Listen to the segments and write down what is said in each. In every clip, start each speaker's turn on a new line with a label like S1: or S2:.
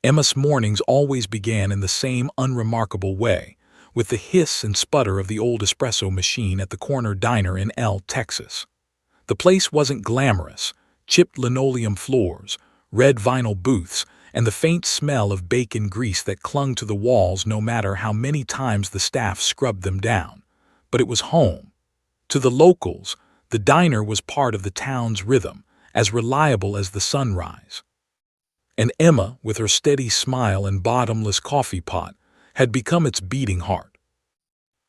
S1: Emma's mornings always began in the same unremarkable way, with the hiss and sputter of the old espresso machine at the corner diner in Texas. The place wasn't glamorous: chipped linoleum floors, red vinyl booths, and the faint smell of bacon grease that clung to the walls no matter how many times the staff scrubbed them down. But it was home. To the locals, the diner was part of the town's rhythm, as reliable as the sunrise. And Emma, with her steady smile and bottomless coffee pot, had become its beating heart.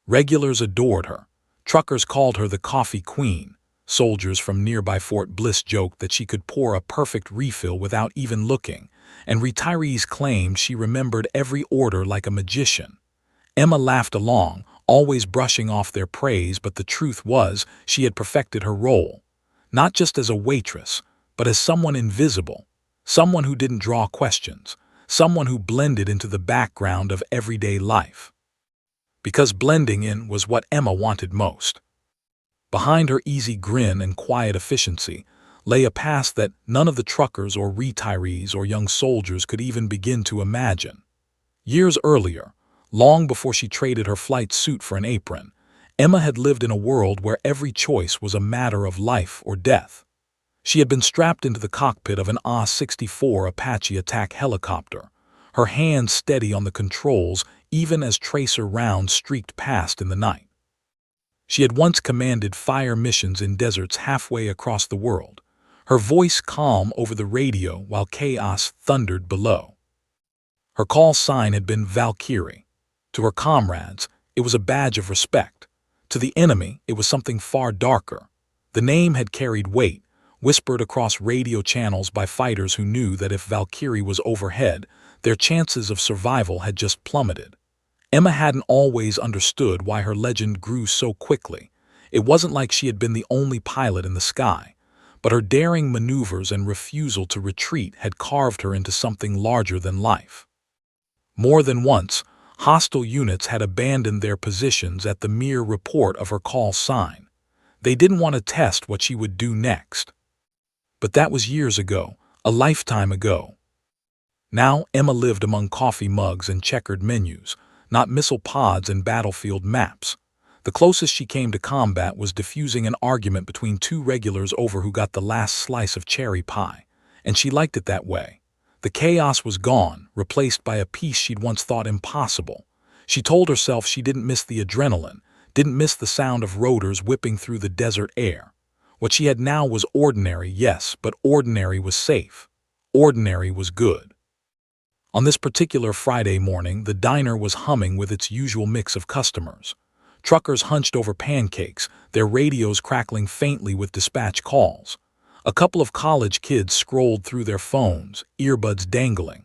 S1: Regulars adored her. Truckers called her the coffee queen. Soldiers from nearby Fort Bliss joked that she could pour a perfect refill without even looking, and retirees claimed she remembered every order like a magician. Emma laughed along, always brushing off their praise, but the truth was she had perfected her role, not just as a waitress, but as someone invisible, someone who didn't draw questions, someone who blended into the background of everyday life. Because blending in was what Emma wanted most. Behind her easy grin and quiet efficiency lay a past that none of the truckers or retirees or young soldiers could even begin to imagine. Years earlier, long before she traded her flight suit for an apron, Emma had lived in a world where every choice was a matter of life or death. She had been strapped into the cockpit of an A-64 Apache attack helicopter, her hands steady on the controls even as tracer rounds streaked past in the night. She had once commanded fire missions in deserts halfway across the world, her voice calm over the radio while chaos thundered below. Her call sign had been Valkyrie. To her comrades, it was a badge of respect. To the enemy, it was something far darker. The name had carried weight, whispered across radio channels by fighters who knew that if Valkyrie was overhead, their chances of survival had just plummeted. Emma hadn't always understood why her legend grew so quickly. It wasn't like she had been the only pilot in the sky, but her daring maneuvers and refusal to retreat had carved her into something larger than life. More than once, hostile units had abandoned their positions at the mere report of her call sign. They didn't want to test what she would do next. But that was years ago, a lifetime ago. Now Emma lived among coffee mugs and checkered menus, not missile pods and battlefield maps. The closest she came to combat was diffusing an argument between two regulars over who got the last slice of cherry pie, and she liked it that way. The chaos was gone, replaced by a peace she'd once thought impossible. She told herself she didn't miss the adrenaline, didn't miss the sound of rotors whipping through the desert air. What she had now was ordinary, yes, but ordinary was safe. Ordinary was good. On this particular Friday morning, the diner was humming with its usual mix of customers. Truckers hunched over pancakes, their radios crackling faintly with dispatch calls. A couple of college kids scrolled through their phones, earbuds dangling.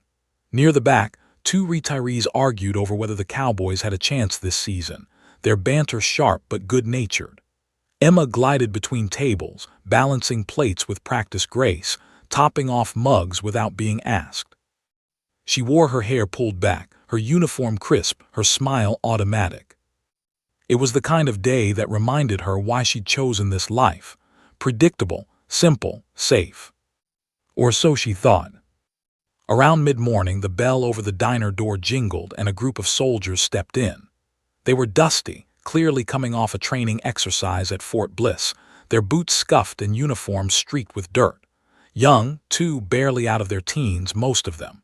S1: Near the back, two retirees argued over whether the Cowboys had a chance this season, their banter sharp but good-natured. Emma glided between tables, balancing plates with practiced grace, topping off mugs without being asked. She wore her hair pulled back, her uniform crisp, her smile automatic. It was the kind of day that reminded her why she'd chosen this life: predictable, simple, safe. Or so she thought. Around mid-morning, the bell over the diner door jingled and a group of soldiers stepped in. They were dusty, clearly coming off a training exercise at Fort Bliss, their boots scuffed and uniforms streaked with dirt. Young, too, barely out of their teens, most of them.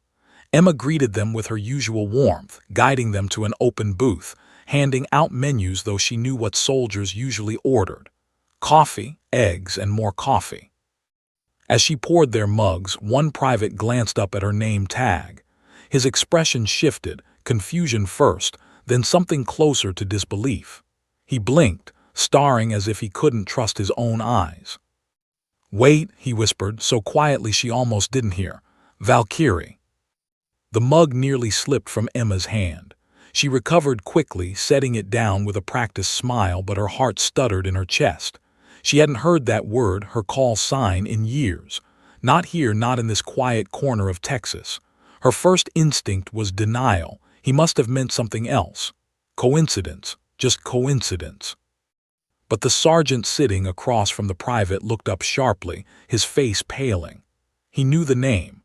S1: Emma greeted them with her usual warmth, guiding them to an open booth, handing out menus though she knew what soldiers usually ordered: coffee, eggs, and more coffee. As she poured their mugs, one private glanced up at her name tag. His expression shifted, confusion first, then something closer to disbelief. He blinked, staring as if he couldn't trust his own eyes. "Wait," he whispered, so quietly she almost didn't hear. "Valkyrie." The mug nearly slipped from Emma's hand. She recovered quickly, setting it down with a practiced smile, but her heart stuttered in her chest. She hadn't heard that word, her call sign, in years. Not here, not in this quiet corner of Texas. Her first instinct was denial. He must have meant something else. Coincidence, just coincidence. But the sergeant sitting across from the private looked up sharply, his face paling. He knew the name.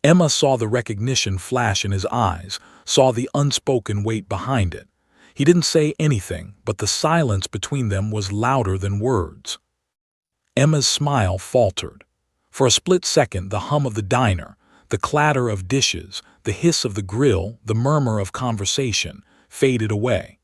S1: Emma saw the recognition flash in his eyes, saw the unspoken weight behind it. He didn't say anything, but the silence between them was louder than words. Emma's smile faltered. For a split second, the hum of the diner, the clatter of dishes, the hiss of the grill, the murmur of conversation, faded away.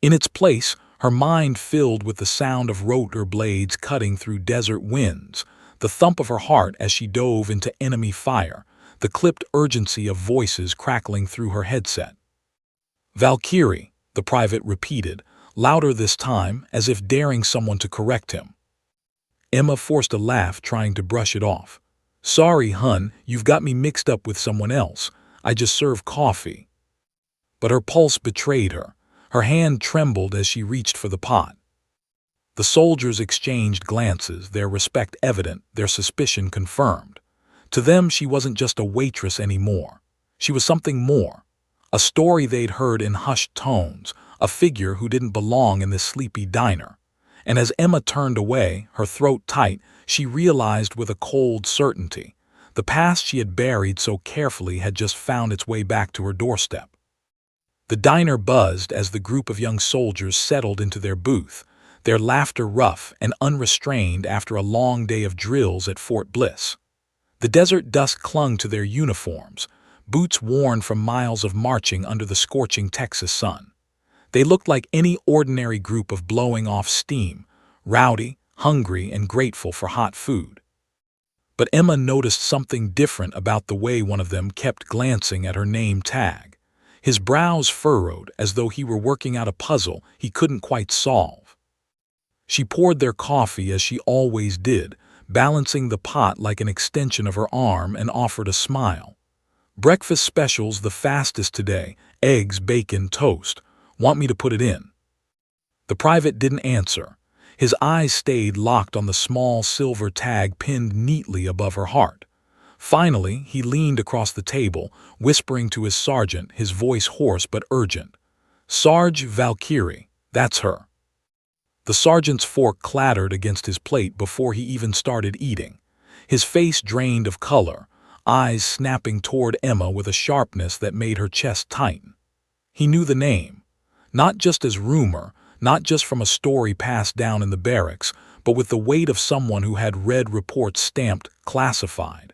S1: In its place, her mind filled with the sound of rotor blades cutting through desert winds, the thump of her heart as she dove into enemy fire, the clipped urgency of voices crackling through her headset. "Valkyrie," the private repeated, louder this time, as if daring someone to correct him. Emma forced a laugh, trying to brush it off. "Sorry, hun, you've got me mixed up with someone else. I just served coffee." But her pulse betrayed her. Her hand trembled as she reached for the pot. The soldiers exchanged glances, their respect evident, their suspicion confirmed. To them, she wasn't just a waitress anymore. She was something more. A story they'd heard in hushed tones, a figure who didn't belong in this sleepy diner. And as Emma turned away, her throat tight, she realized with a cold certainty, the past she had buried so carefully had just found its way back to her doorstep. The diner buzzed as the group of young soldiers settled into their booth, their laughter rough and unrestrained after a long day of drills at Fort Bliss. The desert dust clung to their uniforms, boots worn from miles of marching under the scorching Texas sun. They looked like any ordinary group of blowing off steam, rowdy, hungry, and grateful for hot food. But Emma noticed something different about the way one of them kept glancing at her name tag. His brows furrowed as though he were working out a puzzle he couldn't quite solve. She poured their coffee as she always did, balancing the pot like an extension of her arm, and offered a smile. "Breakfast specials the fastest today, eggs, bacon, toast. Want me to put it in?" The private didn't answer. His eyes stayed locked on the small silver tag pinned neatly above her heart. Finally, he leaned across the table, whispering to his sergeant, his voice hoarse but urgent. "Sarge Valkyrie, that's her." The sergeant's fork clattered against his plate before he even started eating. His face drained of color, eyes snapping toward Emma with a sharpness that made her chest tighten. He knew the name, not just as rumor, not just from a story passed down in the barracks, but with the weight of someone who had read reports stamped classified.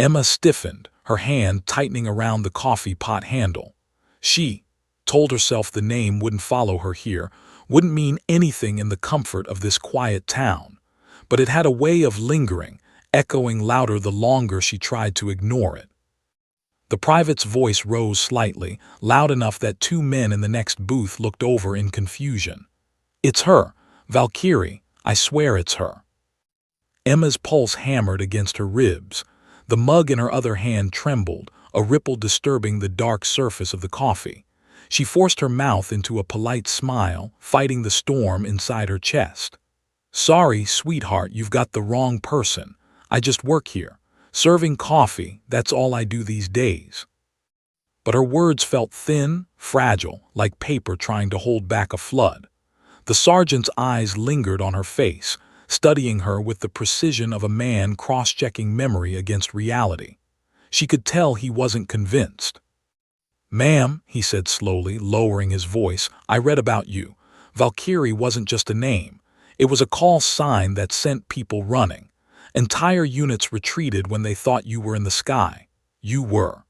S1: Emma stiffened, her hand tightening around the coffee pot handle. She told herself the name wouldn't follow her here, wouldn't mean anything in the comfort of this quiet town. But it had a way of lingering, echoing louder the longer she tried to ignore it. The private's voice rose slightly, loud enough that two men in the next booth looked over in confusion. "It's her, Valkyrie, I swear it's her." Emma's pulse hammered against her ribs. The mug in her other hand trembled, a ripple disturbing the dark surface of the coffee. She forced her mouth into a polite smile, fighting the storm inside her chest. "Sorry, sweetheart, you've got the wrong person. I just work here. Serving coffee, that's all I do these days." But her words felt thin, fragile, like paper trying to hold back a flood. The sergeant's eyes lingered on her face, studying her with the precision of a man cross-checking memory against reality. She could tell he wasn't convinced. "Ma'am," he said slowly, lowering his voice, "I read about you. Valkyrie wasn't just a name. It was a call sign that sent people running. Entire units retreated when they thought you were in the sky. You were."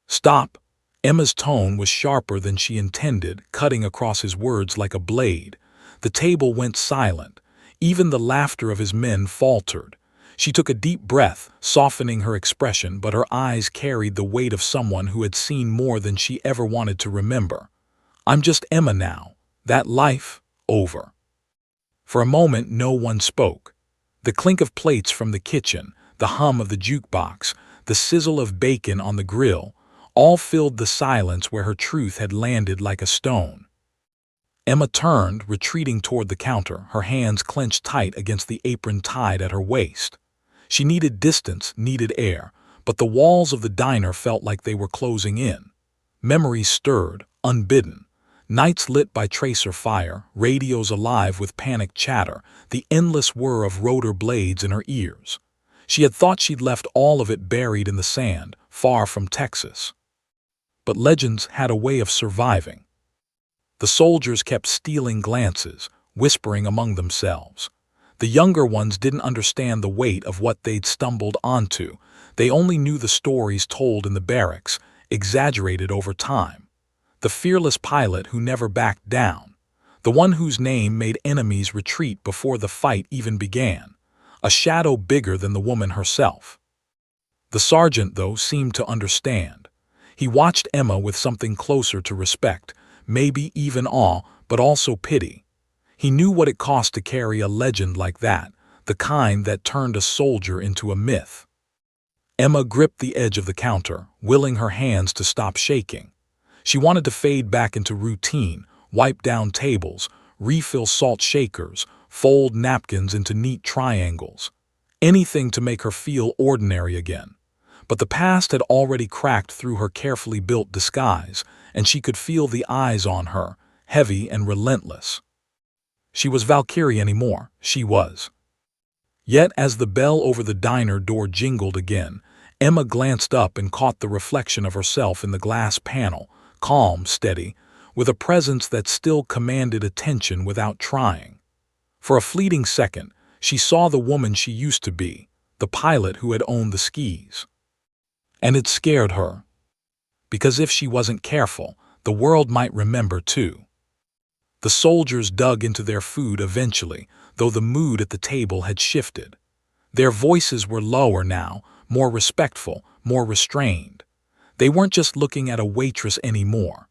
S1: "Stop." Emma's tone was sharper than she intended, cutting across his words like a blade. The table went silent. Even the laughter of his men faltered. She took a deep breath, softening her expression, but her eyes carried the weight of someone who had seen more than she ever wanted to remember. "I'm just Emma now. That life, over." For a moment, no one spoke. The clink of plates from the kitchen, the hum of the jukebox, the sizzle of bacon on the grill, all filled the silence where her truth had landed like a stone. Emma turned, retreating toward the counter, her hands clenched tight against the apron tied at her waist. She needed distance, needed air, but the walls of the diner felt like they were closing in. Memories stirred, unbidden. Nights lit by tracer fire, radios alive with panicked chatter, the endless whir of rotor blades in her ears. She had thought she'd left all of it buried in the sand, far from Texas. But legends had a way of surviving. The soldiers kept stealing glances, whispering among themselves. The younger ones didn't understand the weight of what they'd stumbled onto. They only knew the stories told in the barracks, exaggerated over time. The fearless pilot who never backed down. The one whose name made enemies retreat before the fight even began. A shadow bigger than the woman herself. The sergeant, though, seemed to understand. He watched Emma with something closer to respect, maybe even awe, but also pity. He knew what it cost to carry a legend like that, the kind that turned a soldier into a myth. Emma gripped the edge of the counter, willing her hands to stop shaking. She wanted to fade back into routine, wipe down tables, refill salt shakers, fold napkins into neat triangles. Anything to make her feel ordinary again. But the past had already cracked through her carefully built disguise, and she could feel the eyes on her, heavy and relentless. She was Valkyrie anymore, she was. Yet as the bell over the diner door jingled again, Emma glanced up and caught the reflection of herself in the glass panel, calm, steady, with a presence that still commanded attention without trying. For a fleeting second, she saw the woman she used to be, the pilot who had owned the skis. And it scared her. Because if she wasn't careful, the world might remember too. The soldiers dug into their food eventually, though the mood at the table had shifted. Their voices were lower now, more respectful, more restrained. They weren't just looking at a waitress anymore.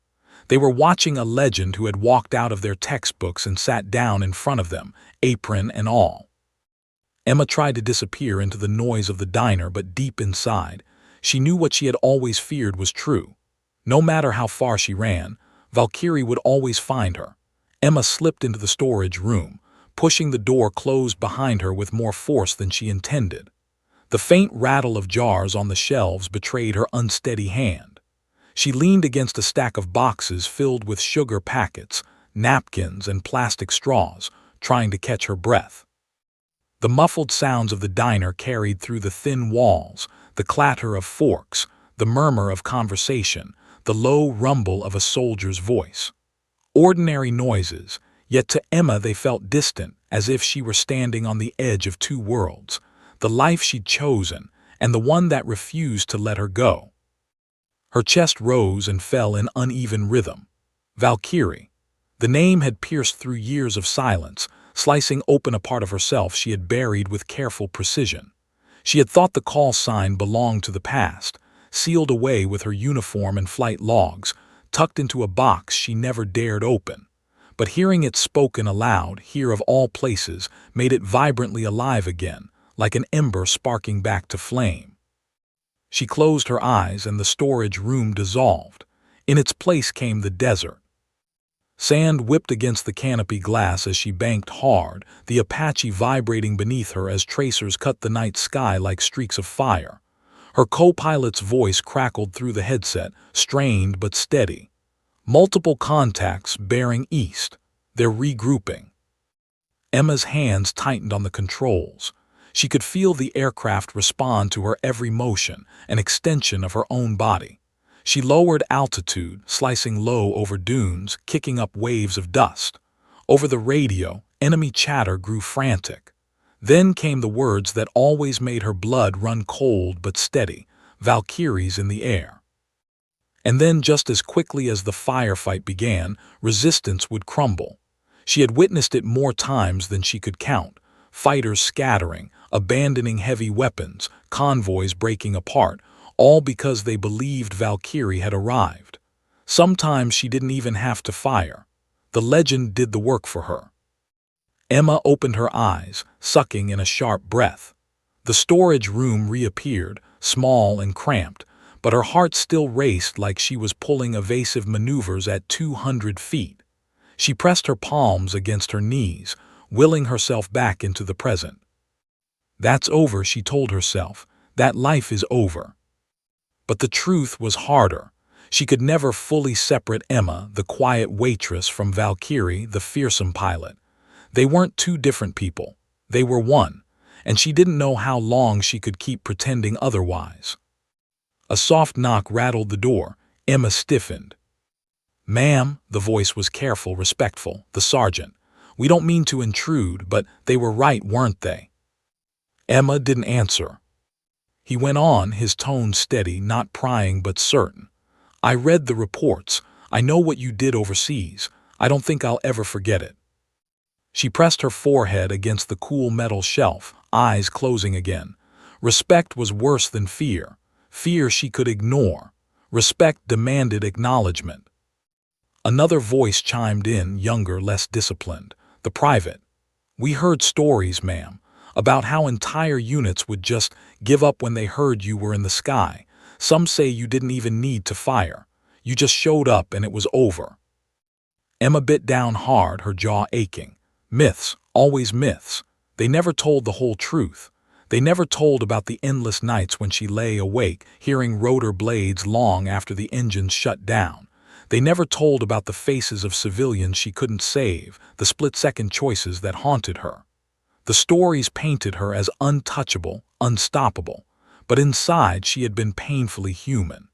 S1: They were watching a legend who had walked out of their textbooks and sat down in front of them, apron and all. Emma tried to disappear into the noise of the diner, but deep inside, she knew what she had always feared was true. No matter how far she ran, Valkyrie would always find her. Emma slipped into the storage room, pushing the door closed behind her with more force than she intended. The faint rattle of jars on the shelves betrayed her unsteady hand. She leaned against a stack of boxes filled with sugar packets, napkins, and plastic straws, trying to catch her breath. The muffled sounds of the diner carried through the thin walls, the clatter of forks, the murmur of conversation, the low rumble of a soldier's voice. Ordinary noises, yet to Emma they felt distant, as if she were standing on the edge of two worlds, the life she'd chosen and the one that refused to let her go. Her chest rose and fell in uneven rhythm. Valkyrie. The name had pierced through years of silence, slicing open a part of herself she had buried with careful precision. She had thought the call sign belonged to the past, sealed away with her uniform and flight logs, tucked into a box she never dared open. But hearing it spoken aloud, here of all places, made it vibrantly alive again, like an ember sparking back to flame. She closed her eyes and the storage room dissolved. In its place came the desert. Sand whipped against the canopy glass as she banked hard, the Apache vibrating beneath her as tracers cut the night sky like streaks of fire. Her co-pilot's voice crackled through the headset, strained but steady. Multiple contacts bearing east. They're regrouping. Emma's hands tightened on the controls. She could feel the aircraft respond to her every motion, an extension of her own body. She lowered altitude, slicing low over dunes, kicking up waves of dust. Over the radio, enemy chatter grew frantic. Then came the words that always made her blood run cold but steady, Valkyries in the air. And then, just as quickly as the firefight began, resistance would crumble. She had witnessed it more times than she could count, fighters scattering, abandoning heavy weapons, convoys breaking apart, all because they believed Valkyrie had arrived. Sometimes she didn't even have to fire. The legend did the work for her. Emma opened her eyes, sucking in a sharp breath. The storage room reappeared, small and cramped, but her heart still raced like she was pulling evasive maneuvers at 200 feet. She pressed her palms against her knees, willing herself back into the present. That's over, she told herself. That life is over. But the truth was harder. She could never fully separate Emma, the quiet waitress, from Valkyrie, the fearsome pilot. They weren't two different people. They were one. and she didn't know how long she could keep pretending otherwise. A soft knock rattled the door. Emma stiffened. "Ma'am," the voice was careful, respectful. "The sergeant. We don't mean to intrude, but they were right, weren't they?" Emma didn't answer. He went on, his tone steady, not prying but certain. "I read the reports. I know what you did overseas. I don't think I'll ever forget it." She pressed her forehead against the cool metal shelf, eyes closing again. Respect was worse than fear. Fear she could ignore. Respect demanded acknowledgement. Another voice chimed in, younger, less disciplined. The private. "We heard stories, ma'am, about how entire units would just give up when they heard you were in the sky. Some say you didn't even need to fire. You just showed up and it was over." Emma bit down hard, her jaw aching. Myths, always myths. They never told the whole truth. They never told about the endless nights when she lay awake, hearing rotor blades long after the engines shut down. They never told about the faces of civilians she couldn't save, the split-second choices that haunted her. The stories painted her as untouchable, unstoppable, but inside she had been painfully human.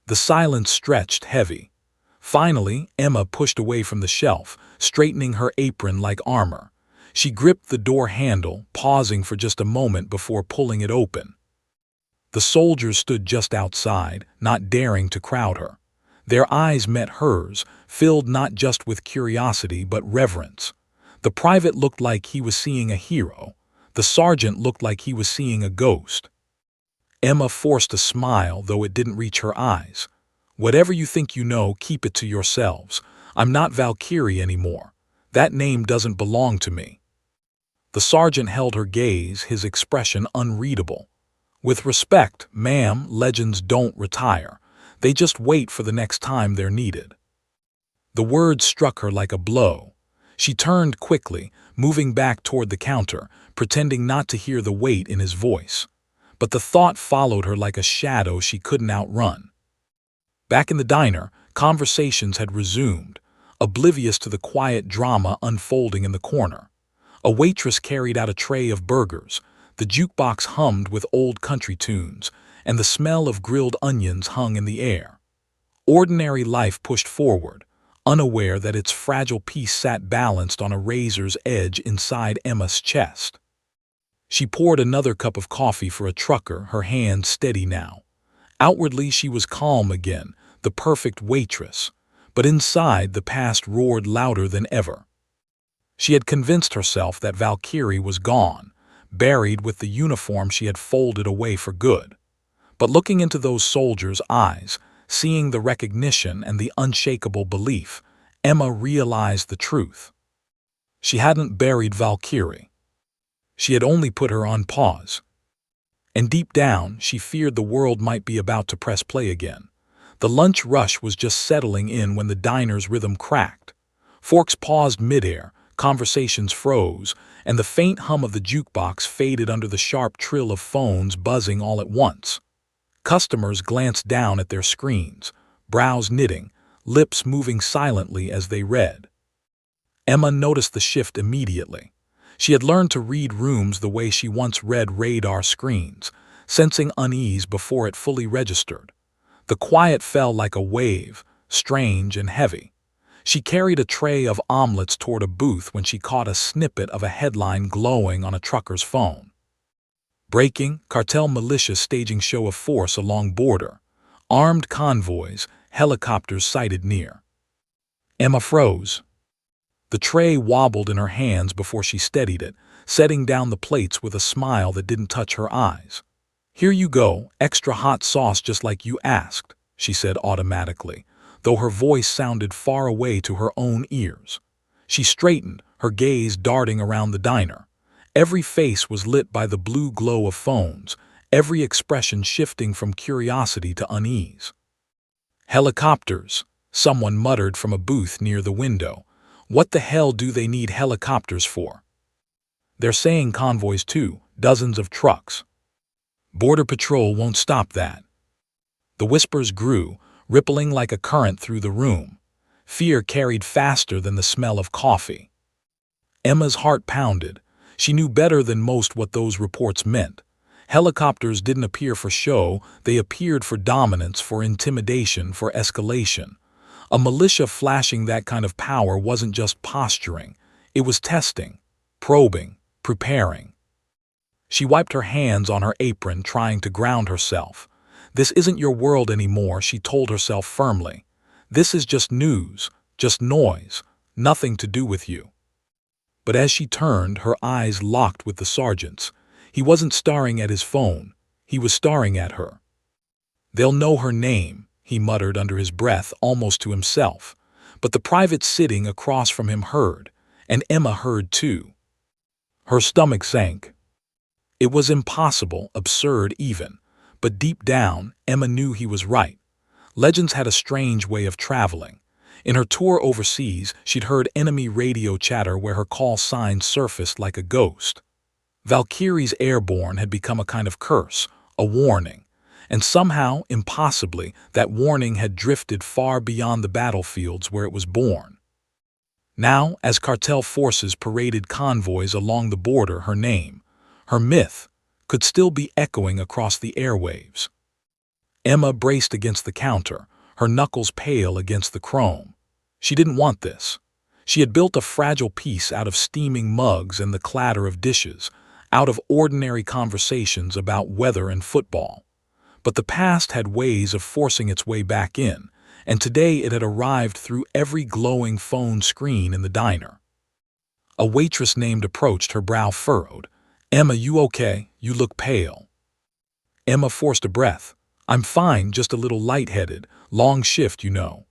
S1: The silence stretched heavy. Finally, Emma pushed away from the shelf, straightening her apron like armor. She gripped the door handle, pausing for just a moment before pulling it open. The soldiers stood just outside, not daring to crowd her. Their eyes met hers, filled not just with curiosity but reverence. The private looked like he was seeing a hero. The sergeant looked like he was seeing a ghost. Emma forced a smile, though it didn't reach her eyes. "Whatever you think you know, keep it to yourselves. I'm not Valkyrie anymore. That name doesn't belong to me." The sergeant held her gaze, his expression unreadable. "With respect, ma'am, legends don't retire. They just wait for the next time they're needed." The words struck her like a blow. She turned quickly, moving back toward the counter, pretending not to hear the weight in his voice. But the thought followed her like a shadow she couldn't outrun. Back in the diner, conversations had resumed, oblivious to the quiet drama unfolding in the corner. A waitress carried out a tray of burgers, the jukebox hummed with old country tunes, and the smell of grilled onions hung in the air. Ordinary life pushed forward, unaware that its fragile peace sat balanced on a razor's edge inside Emma's chest. She poured another cup of coffee for a trucker, her hand steady now. Outwardly she was calm again, the perfect waitress, but inside the past roared louder than ever. She had convinced herself that Valkyrie was gone, buried with the uniform she had folded away for good. But looking into those soldiers' eyes, seeing the recognition and the unshakable belief, Emma realized the truth. She hadn't buried Valkyrie. She had only put her on pause. And deep down, she feared the world might be about to press play again. The lunch rush was just settling in when the diner's rhythm cracked. Forks paused midair, conversations froze, and the faint hum of the jukebox faded under the sharp trill of phones buzzing all at once. Customers glanced down at their screens, brows knitting, lips moving silently as they read. Emma noticed the shift immediately. She had learned to read rooms the way she once read radar screens, sensing unease before it fully registered. The quiet fell like a wave, strange and heavy. She carried a tray of omelets toward a booth when she caught a snippet of a headline glowing on a trucker's phone. "Breaking, cartel militia staging show of force along border. Armed convoys, helicopters sighted near." Emma froze. The tray wobbled in her hands before she steadied it, setting down the plates with a smile that didn't touch her eyes. "Here you go, extra hot sauce just like you asked," she said automatically, though her voice sounded far away to her own ears. She straightened, her gaze darting around the diner. Every face was lit by the blue glow of phones, every expression shifting from curiosity to unease. "Helicopters," someone muttered from a booth near the window. "What the hell do they need helicopters for?" "They're saying convoys too, dozens of trucks. Border Patrol won't stop that." The whispers grew, rippling like a current through the room. Fear carried faster than the smell of coffee. Emma's heart pounded. She knew better than most what those reports meant. Helicopters didn't appear for show, they appeared for dominance, for intimidation, for escalation. A militia flashing that kind of power wasn't just posturing, it was testing, probing, preparing. She wiped her hands on her apron, trying to ground herself. This isn't your world anymore, she told herself firmly. This is just news, just noise, nothing to do with you. But as she turned, her eyes locked with the sergeant's. He wasn't staring at his phone, he was staring at her. They'll know her name, he muttered under his breath, almost to himself. But the private sitting across from him heard, and Emma heard too. Her stomach sank. It was impossible, absurd even. But deep down, Emma knew he was right. Legends had a strange way of traveling. In her tour overseas, she'd heard enemy radio chatter where her call sign surfaced like a ghost. Valkyrie's airborne had become a kind of curse, a warning. And somehow, impossibly, that warning had drifted far beyond the battlefields where it was born. Now, as cartel forces paraded convoys along the border, her name, her myth, could still be echoing across the airwaves. Emma braced against the counter, her knuckles pale against the chrome. She didn't want this. She had built a fragile peace out of steaming mugs and the clatter of dishes, out of ordinary conversations about weather and football. But the past had ways of forcing its way back in, and today it had arrived through every glowing phone screen in the diner. A waitress named approached, her brow furrowed. "Emma, you okay? You look pale." Emma forced a breath. "I'm fine, just a little lightheaded. Long shift, you know."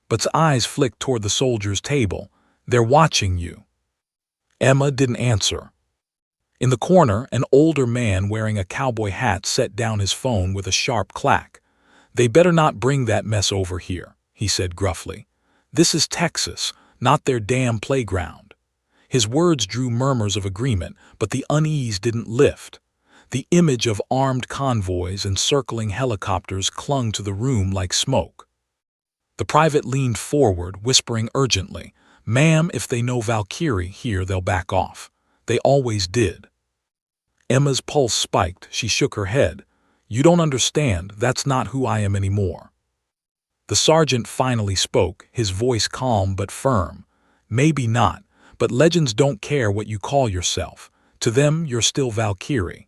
S1: But's eyes flicked toward the soldier's table. "They're watching you." Emma didn't answer. In the corner, an older man wearing a cowboy hat set down his phone with a sharp clack. "They better not bring that mess over here," he said gruffly. "This is Texas, not their damn playground." His words drew murmurs of agreement, but the unease didn't lift. The image of armed convoys and circling helicopters clung to the room like smoke. The private leaned forward, whispering urgently, "Ma'am, if they know Valkyrie here, they'll back off. They always did." Emma's pulse spiked. She shook her head. "You don't understand. That's not who I am anymore." The sergeant finally spoke, his voice calm but firm. "Maybe not, but legends don't care what you call yourself. To them, you're still Valkyrie."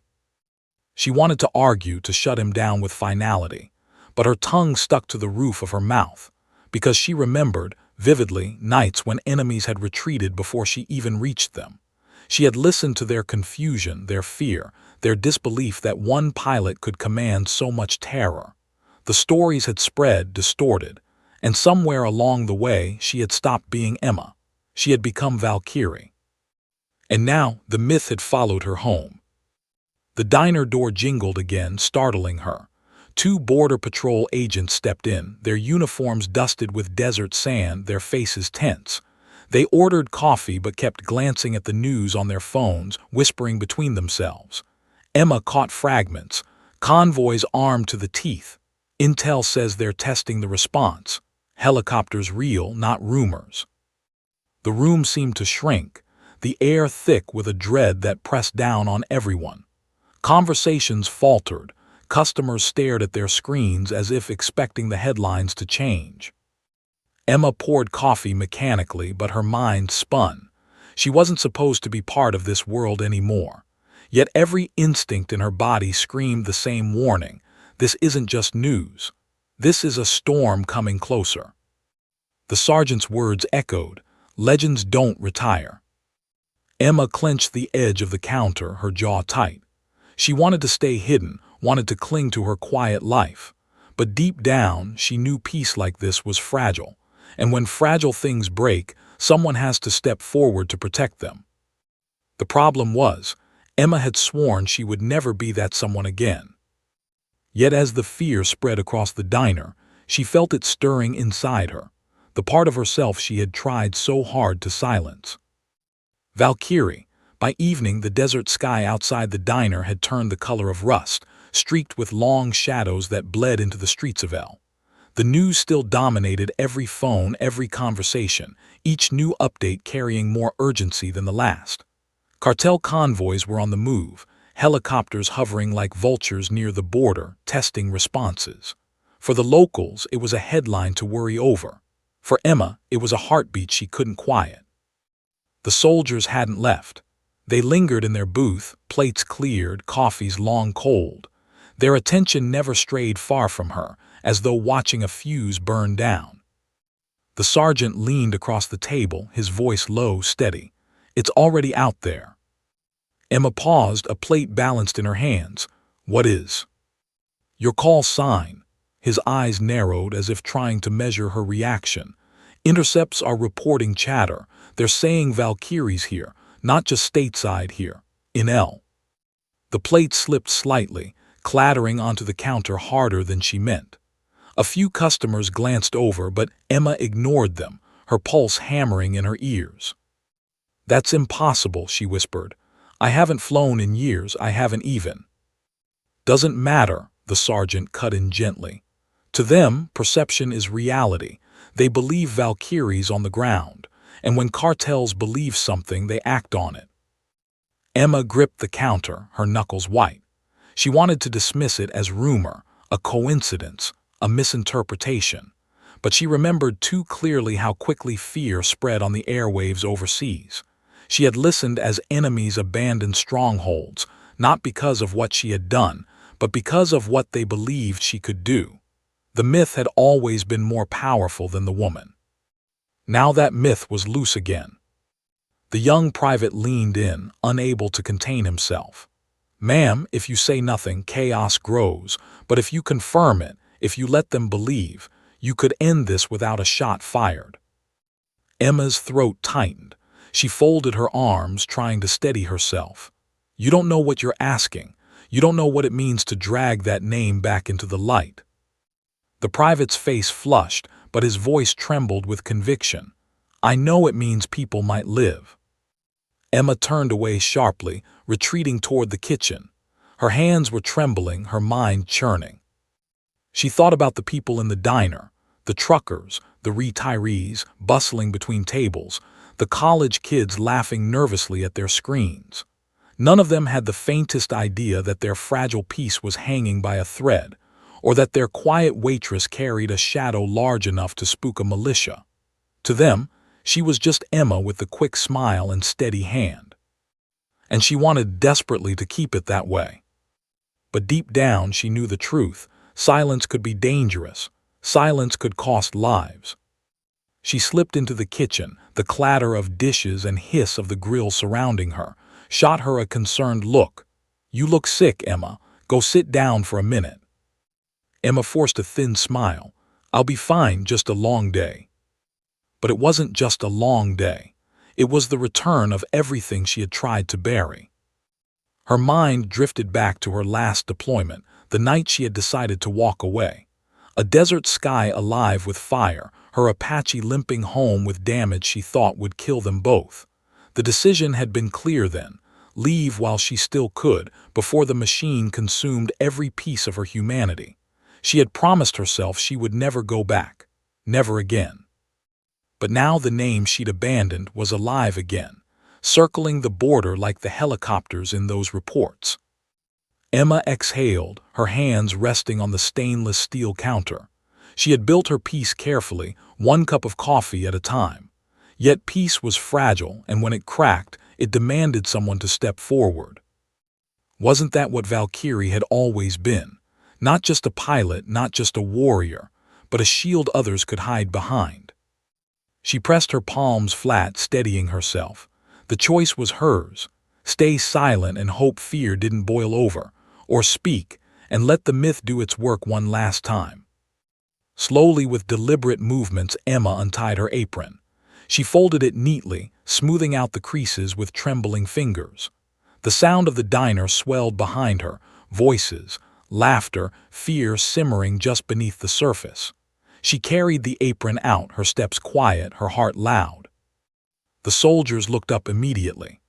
S1: She wanted to argue, to shut him down with finality, but her tongue stuck to the roof of her mouth, because she remembered, vividly, nights when enemies had retreated before she even reached them. She had listened to their confusion, their fear, their disbelief that one pilot could command so much terror. The stories had spread, distorted, and somewhere along the way she had stopped being Emma. She had become Valkyrie. And now the myth had followed her home. The diner door jingled again, startling her. 2 Border Patrol agents stepped in, their uniforms dusted with desert sand, their faces tense. They ordered coffee but kept glancing at the news on their phones, whispering between themselves. Emma caught fragments. "Convoys armed to the teeth. Intel says they're testing the response. Helicopters real, not rumors." The room seemed to shrink, the air thick with a dread that pressed down on everyone. Conversations faltered. Customers stared at their screens as if expecting the headlines to change. Emma poured coffee mechanically, but her mind spun. She wasn't supposed to be part of this world anymore. Yet every instinct in her body screamed the same warning. This isn't just news. This is a storm coming closer. The sergeant's words echoed. Legends don't retire. Emma clenched the edge of the counter, her jaw tight. She wanted to stay hidden, wanted to cling to her quiet life. But deep down, she knew peace like this was fragile. And when fragile things break, someone has to step forward to protect them. The problem was, Emma had sworn she would never be that someone again. Yet as the fear spread across the diner, she felt it stirring inside her, the part of herself she had tried so hard to silence. Valkyrie. By evening, the desert sky outside the diner had turned the color of rust, streaked with long shadows that bled into the streets of El. The news still dominated every phone, every conversation, each new update carrying more urgency than the last. Cartel convoys were on the move, helicopters hovering like vultures near the border, testing responses. For the locals, it was a headline to worry over. For Emma, it was a heartbeat she couldn't quiet. The soldiers hadn't left. They lingered in their booth, plates cleared, coffees long cold. Their attention never strayed far from her, as though watching a fuse burn down. The sergeant leaned across the table, his voice low, steady. "It's already out there." Emma paused, a plate balanced in her hands. "What is?" "Your call sign." His eyes narrowed as if trying to measure her reaction. "Intercepts are reporting chatter. They're saying Valkyrie's here, not just stateside here, in L." The plate slipped slightly, clattering onto the counter harder than she meant. A few customers glanced over, but Emma ignored them, her pulse hammering in her ears. "That's impossible," she whispered. "I haven't flown in years, I haven't even." "Doesn't matter," the sergeant cut in gently. "To them, perception is reality. They believe Valkyrie's on the ground, and when cartels believe something, they act on it." Emma gripped the counter, her knuckles white. She wanted to dismiss it as rumor, a coincidence, a misinterpretation. But she remembered too clearly how quickly fear spread on the airwaves overseas. She had listened as enemies abandoned strongholds, not because of what she had done, but because of what they believed she could do. The myth had always been more powerful than the woman. Now that myth was loose again. The young private leaned in, unable to contain himself. "Ma'am, if you say nothing, chaos grows, but if you confirm it, if you let them believe, you could end this without a shot fired." Emma's throat tightened. She folded her arms, trying to steady herself. "You don't know what you're asking. You don't know what it means to drag that name back into the light." The private's face flushed, but his voice trembled with conviction. "I know it means people might live." Emma turned away sharply, retreating toward the kitchen. Her hands were trembling, her mind churning. She thought about the people in the diner, the truckers, the retirees bustling between tables, the college kids laughing nervously at their screens. None of them had the faintest idea that their fragile peace was hanging by a thread, or that their quiet waitress carried a shadow large enough to spook a militia. To them, she was just Emma with the quick smile and steady hand. And she wanted desperately to keep it that way. But deep down she knew the truth. Silence could be dangerous. Silence could cost lives. She slipped into the kitchen, the clatter of dishes and hiss of the grill surrounding her, shot her a concerned look. "You look sick, Emma. Go sit down for a minute." Emma forced a thin smile. "I'll be fine, just a long day." But it wasn't just a long day. It was the return of everything she had tried to bury. Her mind drifted back to her last deployment, the night she had decided to walk away. A desert sky alive with fire, her Apache limping home with damage she thought would kill them both. The decision had been clear then. Leave while she still could, before the machine consumed every piece of her humanity. She had promised herself she would never go back. Never again. But now the name she'd abandoned was alive again, circling the border like the helicopters in those reports. Emma exhaled, her hands resting on the stainless steel counter. She had built her peace carefully, one cup of coffee at a time. Yet peace was fragile, and when it cracked, it demanded someone to step forward. Wasn't that what Valkyrie had always been? Not just a pilot, not just a warrior, but a shield others could hide behind. She pressed her palms flat, steadying herself. The choice was hers. Stay silent and hope fear didn't boil over, or speak, and let the myth do its work one last time. Slowly, with deliberate movements, Emma untied her apron. She folded it neatly, smoothing out the creases with trembling fingers. The sound of the diner swelled behind her, voices, laughter, fear simmering just beneath the surface. She carried the apron out, her steps quiet, her heart loud. The soldiers looked up immediately.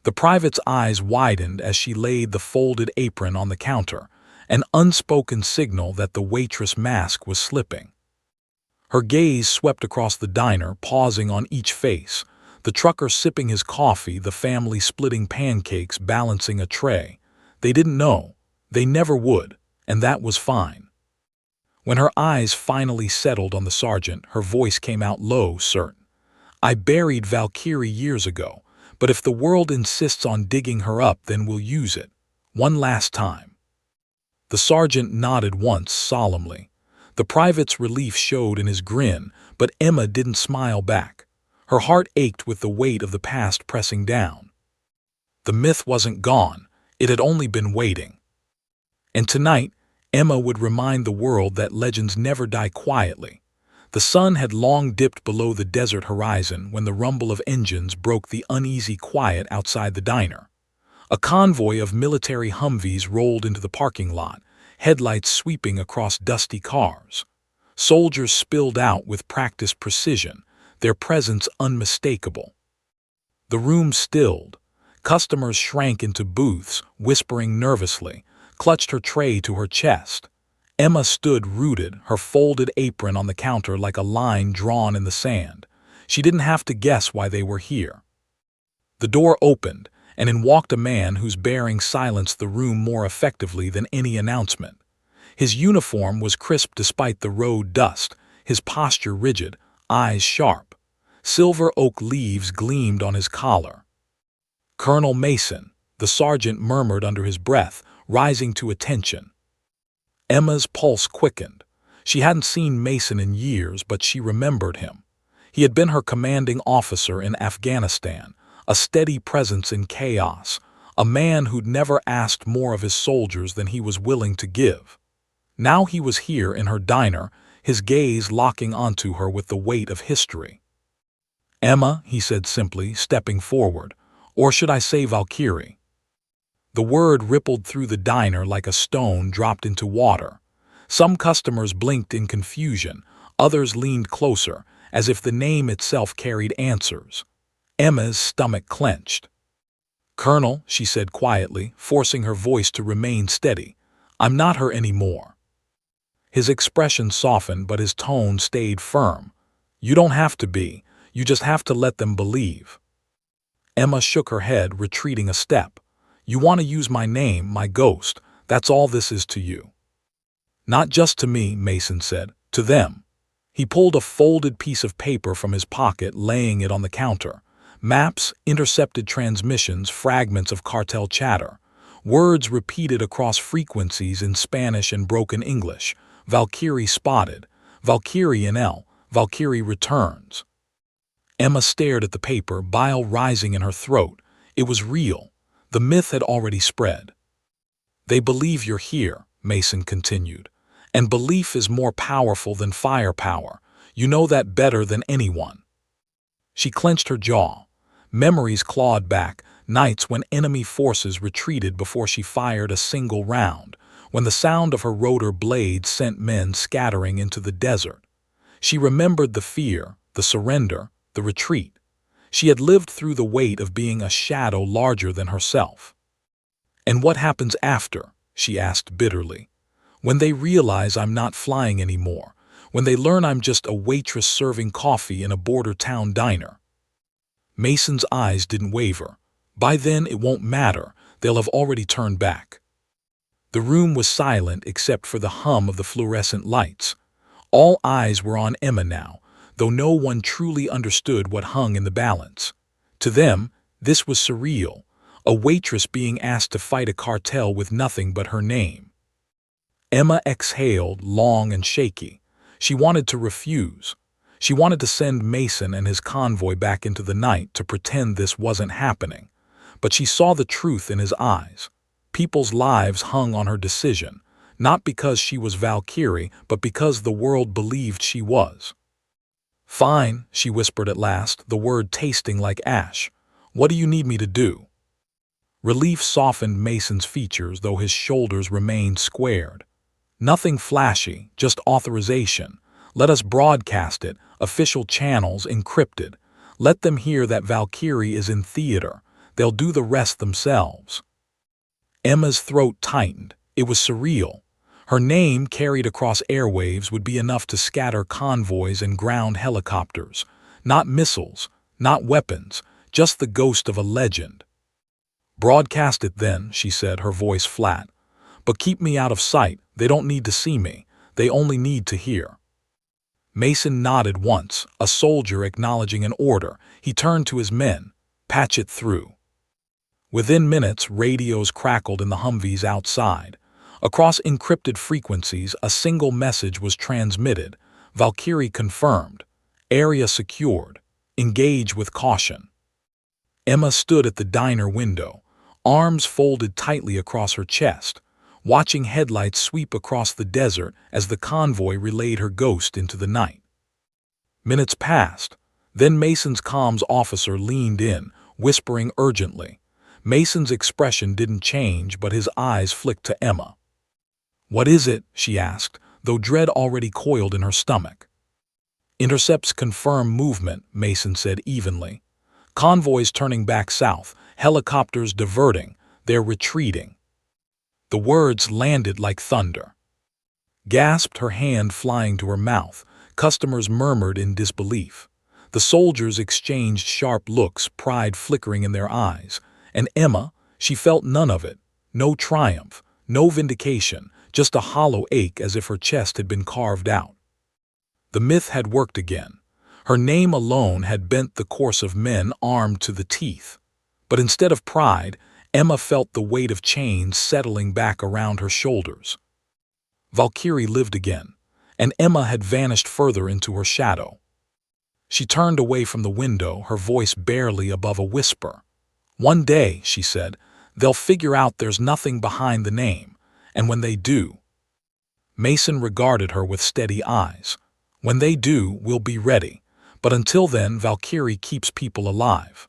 S1: The private's eyes widened as she laid the folded apron on the counter, an unspoken signal that the waitress mask was slipping. Her gaze swept across the diner, pausing on each face, The trucker sipping his coffee, the family splitting pancakes, balancing a tray. They didn't know. They never would, and that was fine. When her eyes finally settled on the sergeant, her voice came out low, certain. I buried Valkyrie years ago, but if the world insists on digging her up, then we'll use it. One last time. The sergeant nodded once, solemnly. The private's relief showed in his grin, but Emma didn't smile back. Her heart ached with the weight of the past pressing down. The myth wasn't gone, it had only been waiting. And tonight, Emma would remind the world that legends never die quietly. The sun had long dipped below the desert horizon when the rumble of engines broke the uneasy quiet outside the diner. A convoy of military Humvees rolled into the parking lot, headlights sweeping across dusty cars. Soldiers spilled out with practiced precision, their presence unmistakable. The room stilled. Customers shrank into booths, whispering nervously, clutched her tray to her chest. Emma stood rooted, her folded apron on the counter like a line drawn in the sand. She didn't have to guess why they were here. The door opened, and in walked a man whose bearing silenced the room more effectively than any announcement. His uniform was crisp despite the road dust, his posture rigid, eyes sharp. Silver oak leaves gleamed on his collar. "Colonel Mason," the sergeant murmured under his breath, rising to attention. Emma's pulse quickened. She hadn't seen Mason in years, but she remembered him. He had been her commanding officer in Afghanistan, a steady presence in chaos, a man who'd never asked more of his soldiers than he was willing to give. Now he was here in her diner, his gaze locking onto her with the weight of history. "Emma," he said simply, stepping forward, "or should I say Valkyrie?" The word rippled through the diner like a stone dropped into water. Some customers blinked in confusion, others leaned closer, as if the name itself carried answers. Emma's stomach clenched. "Colonel," she said quietly, forcing her voice to remain steady, "I'm not her anymore." His expression softened, but his tone stayed firm. "You don't have to be. You just have to let them believe." Emma shook her head, retreating a step. "You want to use my name, my ghost. That's all this is to you." "Not just to me," Mason said. "To them." He pulled a folded piece of paper from his pocket, laying it on the counter. Maps, intercepted transmissions, fragments of cartel chatter. Words repeated across frequencies in Spanish and broken English. Valkyrie spotted. Valkyrie in L. Valkyrie returns. Emma stared at the paper, bile rising in her throat. It was real. The myth had already spread. "They believe you're here," Mason continued. "And belief is more powerful than firepower. You know that better than anyone." She clenched her jaw. Memories clawed back, nights when enemy forces retreated before she fired a single round, when the sound of her rotor blades sent men scattering into the desert. She remembered the fear, the surrender, the retreat. She had lived through the weight of being a shadow larger than herself. "And what happens after?" she asked bitterly. "When they realize I'm not flying anymore, when they learn I'm just a waitress serving coffee in a border town diner." Mason's eyes didn't waver. "By then it won't matter. They'll have already turned back." The room was silent except for the hum of the fluorescent lights. All eyes were on Emma now, though no one truly understood what hung in the balance. To them, this was surreal, a waitress being asked to fight a cartel with nothing but her name. Emma exhaled, long and shaky. She wanted to refuse. She wanted to send Mason and his convoy back into the night to pretend this wasn't happening. But she saw the truth in his eyes. People's lives hung on her decision, not because she was Valkyrie, but because the world believed she was. "Fine," she whispered at last, the word tasting like ash. "What do you need me to do?" Relief softened Mason's features, though his shoulders remained squared. "Nothing flashy, just authorization. Let us broadcast it, official channels encrypted. Let them hear that Valkyrie is in theater. They'll do the rest themselves." Emma's throat tightened. It was surreal. Her name carried across airwaves would be enough to scatter convoys and ground helicopters. Not missiles, Not weapons, just the ghost of a legend. "Broadcast it then," she said, her voice flat. "But keep me out of sight. They don't need to see me. They only need to hear." Mason nodded once, a soldier acknowledging an order. He turned to his men. "Patch it through." Within minutes, radios crackled in the Humvees outside. Across encrypted frequencies, a single message was transmitted. Valkyrie confirmed. Area secured. Engage with caution. Emma stood at the diner window, arms folded tightly across her chest, watching headlights sweep across the desert as the convoy relayed her ghost into the night. Minutes passed. Then Mason's comms officer leaned in, whispering urgently. Mason's expression didn't change, but his eyes flicked to Emma. "What is it?" she asked, though dread already coiled in her stomach. "Intercepts confirm movement," Mason said evenly. "Convoys turning back south, helicopters diverting, they're retreating." The words landed like thunder. Gasped, her hand flying to her mouth. Customers murmured in disbelief. The soldiers exchanged sharp looks, pride flickering in their eyes. And Emma, she felt none of it. No triumph, no vindication, just a hollow ache as if her chest had been carved out. The myth had worked again. Her name alone had bent the course of men armed to the teeth. But instead of pride, Emma felt the weight of chains settling back around her shoulders. Valkyrie lived again, and Emma had vanished further into her shadow. She turned away from the window, her voice barely above a whisper. "One day," she said, "they'll figure out there's nothing behind the name, and when they do—" Mason regarded her with steady eyes. "When they do, we'll be ready. But until then, Valkyrie keeps people alive."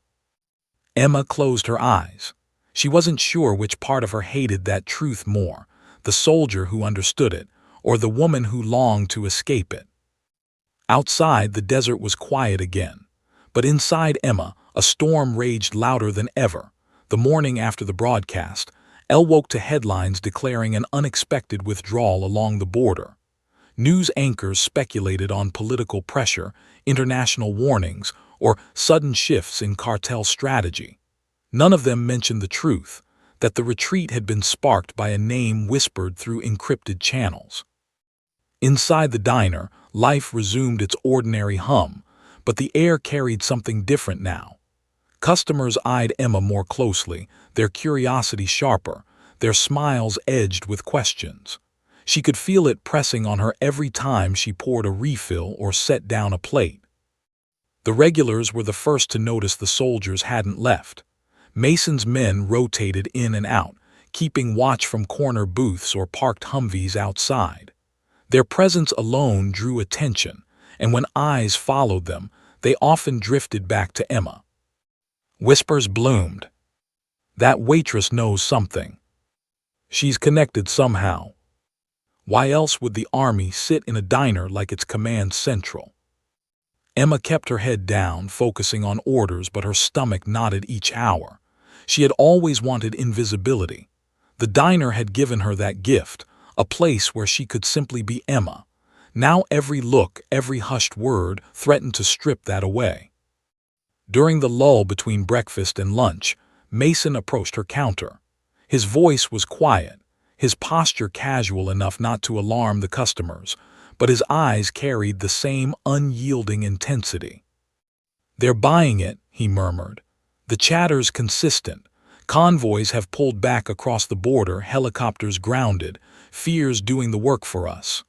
S1: Emma closed her eyes. She wasn't sure which part of her hated that truth more, the soldier who understood it, or the woman who longed to escape it. Outside, the desert was quiet again. But inside Emma, a storm raged louder than ever. The morning after the broadcast, Elle woke to headlines declaring an unexpected withdrawal along the border. News anchors speculated on political pressure, international warnings, or sudden shifts in cartel strategy. None of them mentioned the truth, that the retreat had been sparked by a name whispered through encrypted channels. Inside the diner, life resumed its ordinary hum, but the air carried something different now. Customers eyed Emma more closely, their curiosity sharper, their smiles edged with questions. She could feel it pressing on her every time she poured a refill or set down a plate. The regulars were the first to notice the soldiers hadn't left. Mason's men rotated in and out, keeping watch from corner booths or parked Humvees outside. Their presence alone drew attention, and when eyes followed them, they often drifted back to Emma. Whispers bloomed. "That waitress knows something. She's connected somehow. Why else would the army sit in a diner like its command central?" Emma kept her head down, focusing on orders, but her stomach knotted each hour. She had always wanted invisibility. The diner had given her that gift, a place where she could simply be Emma. Now every look, every hushed word threatened to strip that away. During the lull between breakfast and lunch, Mason approached her counter. His voice was quiet, his posture casual enough not to alarm the customers, but his eyes carried the same unyielding intensity. "They're buying it," he murmured. "The chatter's consistent. Convoys have pulled back across the border, helicopters grounded, fear's doing the work for us."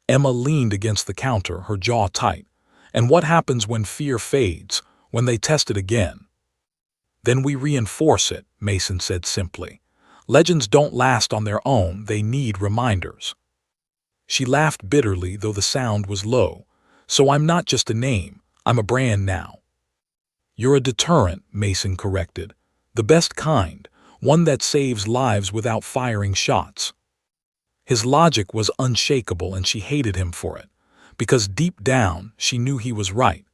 S1: Emma leaned against the counter, her jaw tight. "And what happens when fear fades, when they test it again?" "Then we reinforce it," Mason said simply. "Legends don't last on their own, they need reminders." She laughed bitterly, though the sound was low. "So I'm not just a name, I'm a brand now." "You're a deterrent," Mason corrected. "The best kind, one that saves lives without firing shots." His logic was unshakable, and she hated him for it, because deep down she knew he was right.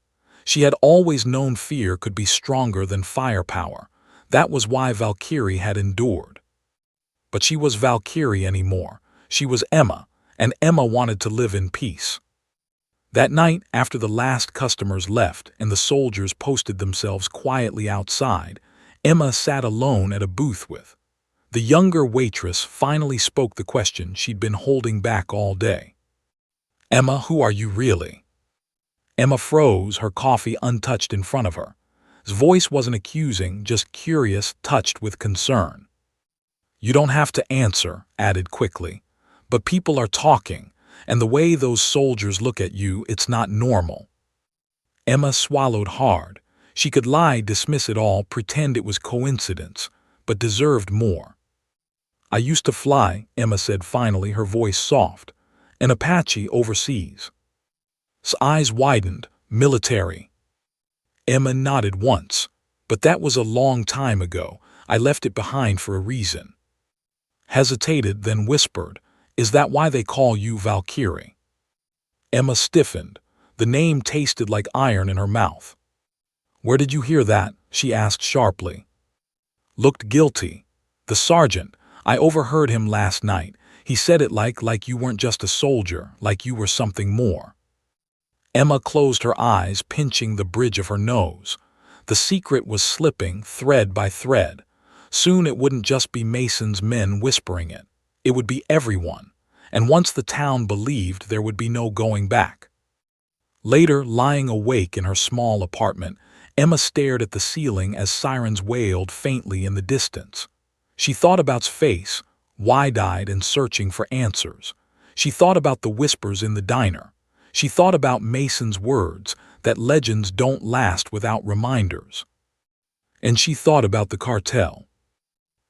S1: She had always known fear could be stronger than firepower. That was why Valkyrie had endured. But she was Valkyrie anymore. She was Emma, and Emma wanted to live in peace. That night, after the last customers left and the soldiers posted themselves quietly outside, Emma sat alone at a booth with. The younger waitress finally spoke the question she'd been holding back all day. "Emma, who are you really?" Emma froze, her coffee untouched in front of her. His voice wasn't accusing, just curious, touched with concern. "You don't have to answer," added quickly. "But people are talking, and the way those soldiers look at you, it's not normal." Emma swallowed hard. She could lie, dismiss it all, pretend it was coincidence, but deserved more. "I used to fly," Emma said finally, her voice soft. "An Apache overseas." His eyes widened. "Military." Emma nodded once. "But that was a long time ago. I left it behind for a reason." Hesitated, then whispered, "Is that why they call you Valkyrie?" Emma stiffened. The name tasted like iron in her mouth. "Where did you hear that?" she asked sharply. Looked guilty. "The sergeant. I overheard him last night. He said it like you weren't just a soldier, like you were something more." Emma closed her eyes, pinching the bridge of her nose. The secret was slipping, thread by thread. Soon it wouldn't just be Mason's men whispering it. It would be everyone. And once the town believed, there would be no going back. Later, lying awake in her small apartment, Emma stared at the ceiling as sirens wailed faintly in the distance. She thought about his face, wide-eyed and searching for answers. She thought about the whispers in the diner. She thought about Mason's words, that legends don't last without reminders. And she thought about the cartel.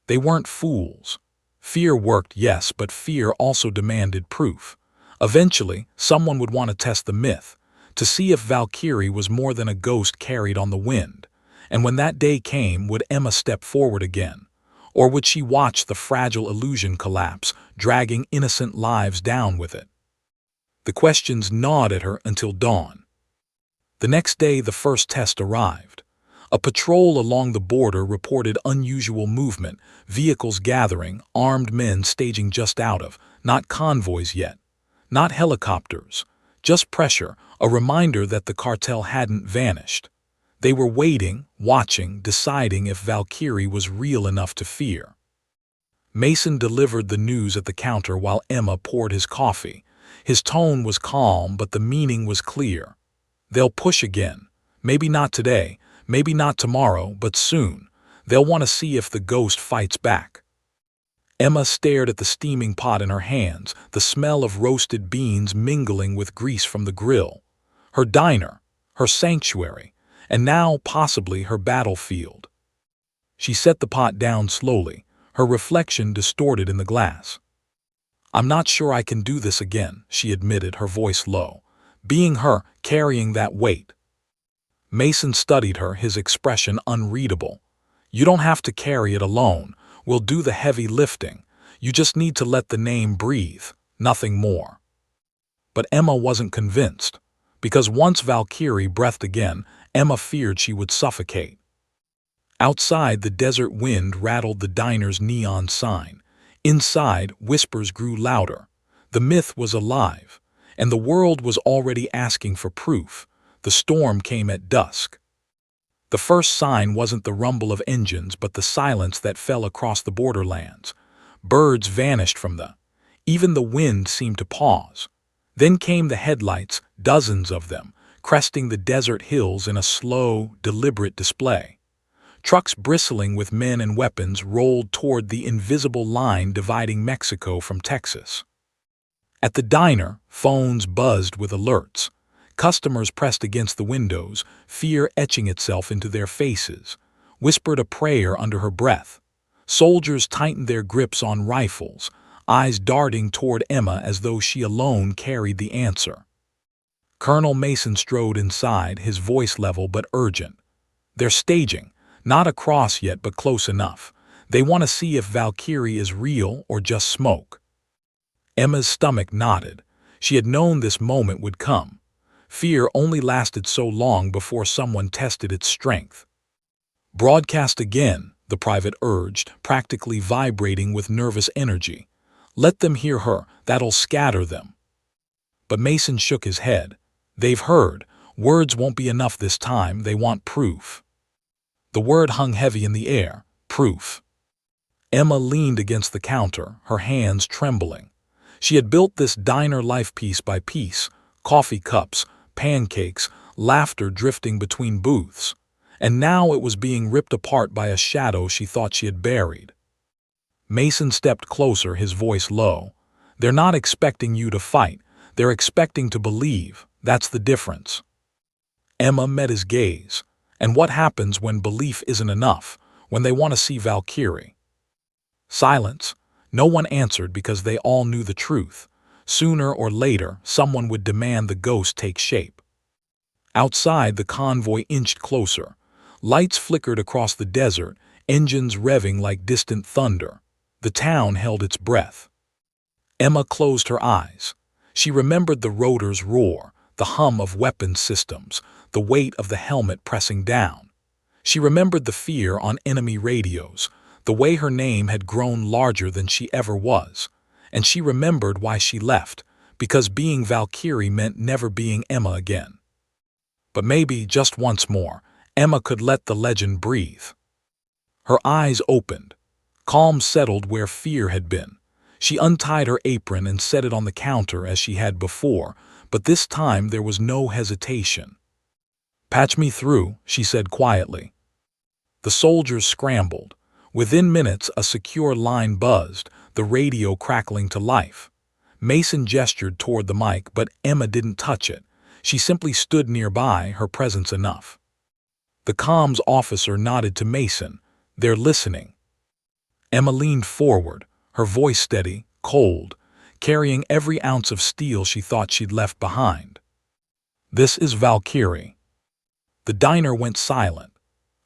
S1: They weren't fools. Fear worked, yes, but fear also demanded proof. Eventually, someone would want to test the myth, to see if Valkyrie was more than a ghost carried on the wind. And when that day came, would Emma step forward again? Or would she watch the fragile illusion collapse, dragging innocent lives down with it? The questions gnawed at her until dawn. The next day, the first test arrived. A patrol along the border reported unusual movement, vehicles gathering, armed men staging just out of, not convoys yet, not helicopters, just pressure, a reminder that the cartel hadn't vanished. They were waiting, watching, deciding if Valkyrie was real enough to fear. Mason delivered the news at the counter while Emma poured his coffee. His tone was calm, but the meaning was clear. They'll push again. Maybe not today, maybe not tomorrow, but soon. They'll want to see if the ghost fights back. Emma stared at the steaming pot in her hands, the smell of roasted beans mingling with grease from the grill. Her diner, her sanctuary, and now possibly her battlefield. She set the pot down slowly, her reflection distorted in the glass. "I'm not sure I can do this again," she admitted, her voice low. "Being her, carrying that weight." Mason studied her, his expression unreadable. "You don't have to carry it alone. We'll do the heavy lifting. You just need to let the name breathe, nothing more." But Emma wasn't convinced, because once Valkyrie breathed again, Emma feared she would suffocate. Outside, the desert wind rattled the diner's neon sign. Inside, whispers grew louder. The myth was alive, and the world was already asking for proof. The storm came at dusk. The first sign wasn't the rumble of engines, but the silence that fell across the borderlands. Birds vanished from even the wind seemed to pause. Then came the headlights, dozens of them, cresting the desert hills in a slow, deliberate display. Trucks bristling with men and weapons rolled toward the invisible line dividing Mexico from Texas. At the diner, phones buzzed with alerts. Customers pressed against the windows, fear etching itself into their faces, whispered a prayer under her breath. Soldiers tightened their grips on rifles, eyes darting toward Emma as though she alone carried the answer. Colonel Mason strode inside, his voice level but urgent. "They're staging, not across yet, but close enough. They want to see if Valkyrie is real or just smoke." Emma's stomach knotted. She had known this moment would come. Fear only lasted so long before someone tested its strength. "Broadcast again," the private urged, practically vibrating with nervous energy. "Let them hear her, that'll scatter them." But Mason shook his head. They've heard. Words won't be enough this time, they want proof. The word hung heavy in the air. Proof. Emma leaned against the counter, her hands trembling. She had built this diner life piece by piece, coffee cups, pancakes, laughter drifting between booths. And now it was being ripped apart by a shadow she thought she had buried. Mason stepped closer, his voice low. They're not expecting you to fight. They're expecting to believe. That's the difference. Emma met his gaze. And what happens when belief isn't enough, when they want to see Valkyrie? Silence. No one answered because they all knew the truth. Sooner or later, someone would demand the ghost take shape. Outside, the convoy inched closer. Lights flickered across the desert, engines revving like distant thunder. The town held its breath. Emma closed her eyes. She remembered the rotor's roar, the hum of weapons systems, the weight of the helmet pressing down. She remembered the fear on enemy radios, the way her name had grown larger than she ever was. And she remembered why she left, because being Valkyrie meant never being Emma again. But maybe, just once more, Emma could let the legend breathe. Her eyes opened. Calm settled where fear had been. She untied her apron and set it on the counter as she had before, but this time there was no hesitation. "Patch me through," she said quietly. The soldiers scrambled. Within minutes, a secure line buzzed, the radio crackling to life. Mason gestured toward the mic, but Emma didn't touch it. She simply stood nearby, her presence enough. The comms officer nodded to Mason. "They're listening." Emma leaned forward, her voice steady, cold, carrying every ounce of steel she thought she'd left behind. "This is Valkyrie." The diner went silent.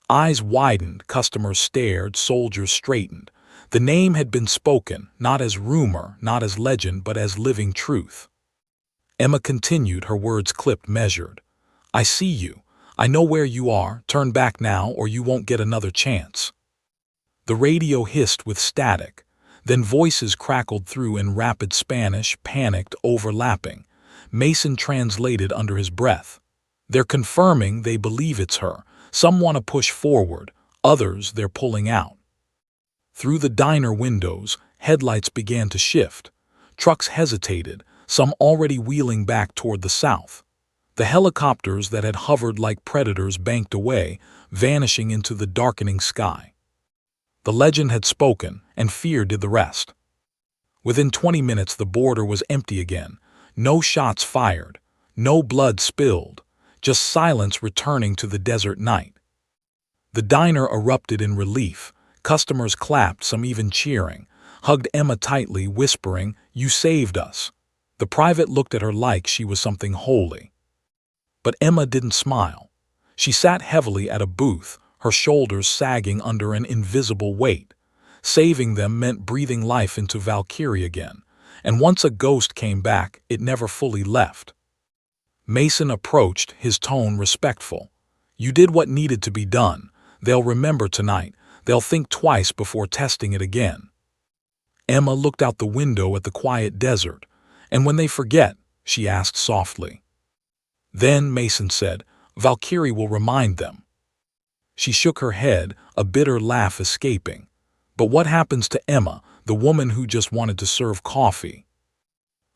S1: Eyes widened, customers stared, soldiers straightened. The name had been spoken, not as rumor, not as legend, but as living truth. Emma continued, her words clipped, measured. "I see you. I know where you are. Turn back now or you won't get another chance." The radio hissed with static. Then voices crackled through in rapid Spanish, panicked, overlapping. Mason translated under his breath. "They're confirming they believe it's her. Some want to push forward, others they're pulling out." Through the diner windows, headlights began to shift. Trucks hesitated, some already wheeling back toward the south. The helicopters that had hovered like predators banked away, vanishing into the darkening sky. The legend had spoken, and fear did the rest. Within 20 minutes the border was empty again. No shots fired, no blood spilled, just silence returning to the desert night. The diner erupted in relief. Customers clapped, some even cheering, hugged Emma tightly, whispering, "You saved us." The private looked at her like she was something holy. But Emma didn't smile. She sat heavily at a booth, her shoulders sagging under an invisible weight. Saving them meant breathing life into Valkyrie again, and once a ghost came back, it never fully left. Mason approached, his tone respectful. "You did what needed to be done. They'll remember tonight. They'll think twice before testing it again." Emma looked out the window at the quiet desert. "And when they forget?" she asked softly. "Then," Mason said, "Valkyrie will remind them." She shook her head, a bitter laugh escaping. But what happens to Emma, the woman who just wanted to serve coffee?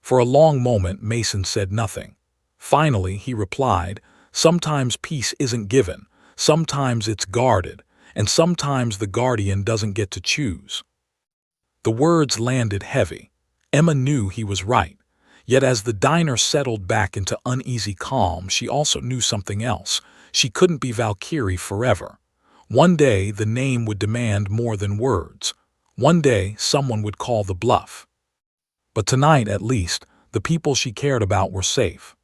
S1: For a long moment, Mason said nothing. Finally, he replied, "Sometimes peace isn't given, sometimes it's guarded, and sometimes the guardian doesn't get to choose." The words landed heavy. Emma knew he was right. Yet as the diner settled back into uneasy calm, she also knew something else. She couldn't be Valkyrie forever. One day the name would demand more than words. One day someone would call the bluff. But tonight, at least, the people she cared about were safe.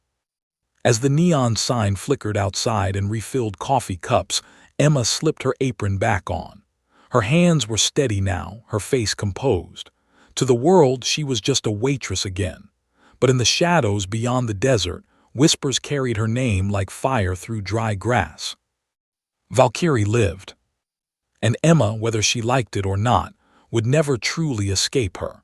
S1: As the neon sign flickered outside and refilled coffee cups, Emma slipped her apron back on. Her hands were steady now, her face composed. To the world, she was just a waitress again. But in the shadows beyond the desert, whispers carried her name like fire through dry grass. Valkyrie lived. And Emma, whether she liked it or not, would never truly escape her.